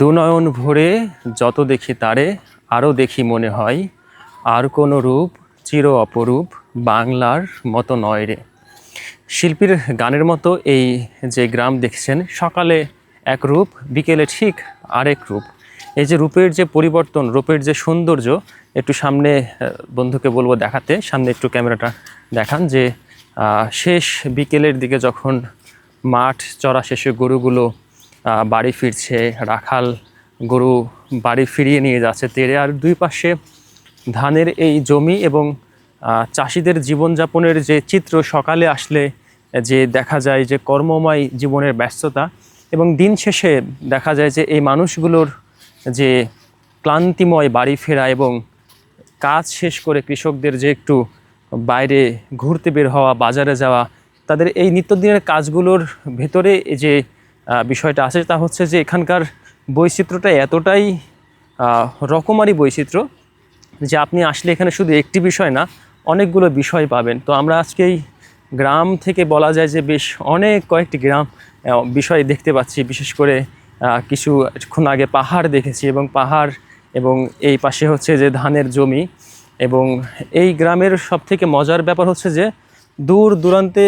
দুনয়ন ভরে যত দেখি তারে, আরও দেখি মনে হয় আর কোনো রূপ চির অপরূপ বাংলার মতো নয় রে। শিল্পীর গানের মতো এই যে গ্রাম দেখছেন, সকালে এক রূপ, বিকেলে ঠিক আরেক রূপ। এই যে রূপের যে পরিবর্তন, রূপের যে সৌন্দর্য, একটু সামনে বন্ধুকে বলবো দেখাতে, সামনে একটু ক্যামেরাটা দেখান। যে শেষ বিকেলের দিকে যখন মাঠ চড়া শেষে গরুগুলো বাড়ি ফিরছে, রাখাল গরু বাড়ি ফিরিয়ে নিয়ে যাচ্ছে তেড়ে, আর দুই পাশে ধানের এই জমি এবং চাষিদের জীবনযাপনের যে চিত্র, সকালে আসলে যে দেখা যায় যে কর্মময় জীবনের ব্যস্ততা, এবং দিন শেষে দেখা যায় যে এই মানুষগুলোর যে ক্লান্তিময় বাড়ি ফেরা এবং কাজ শেষ করে কৃষকদের যে একটু বাইরে ঘুরতে বের হওয়া, বাজারে যাওয়া, তাদের এই নিত্যদিনের কাজগুলোর ভেতরে যে বিষয়টা আছে তা হচ্ছে যে এখানকার বৈচিত্র্যটা এতটাই রকমারি বৈচিত্র্য যে আপনি আসলে এখানে শুধু একটি বিষয় না, অনেকগুলো বিষয় পাবেন। তো আমরা আজকে এই গ্রাম থেকে বলা যায় যে বেশ কয়েকটি গ্রাম বিষয় দেখতে পাচ্ছি। বিশেষ করে কিছুক্ষণ আগে পাহাড় দেখেছি, এবং পাহাড় এবং এই পাশে হচ্ছে যে ধানের জমি। এবং এই গ্রামের সবথেকে মজার ব্যাপার হচ্ছে যে দূর দূরান্তে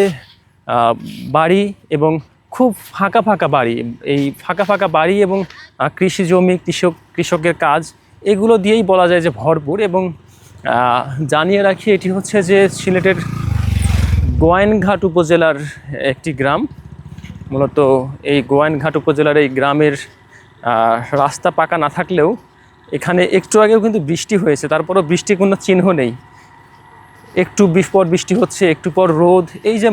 বাড়ি এবং খুব ফাঁকা ফাঁকা বাড়ি, এই ফাঁকা ফাঁকা বাড়ি এবং কৃষি জমি, কৃষকের কাজ, এগুলো দিয়েই বলা যায় যে ভরপুর। এবং জানিয়ে রাখি, এটি হচ্ছে যে সিলেটের গোয়াইনঘাট উপজেলার একটি গ্রাম। মূলত এই গোয়াইনঘাট উপজেলার এই গ্রামের রাস্তা পাকা না থাকলেও এখানে একটু আগেও কিন্তু বৃষ্টি হয়েছে, তারপরও বৃষ্টির কোনো চিহ্ন নেই। একটু পর বৃষ্টি হচ্ছে, একটু পর রোদ। এই যে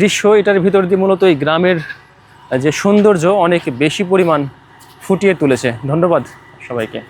দৃশ্য, এটার ভিতর দিয়ে মূলত এই গ্রামের যে সৌন্দর্য অনেক বেশি পরিমাণ ফুটিয়ে তুলেছে। ধন্যবাদ সবাইকে।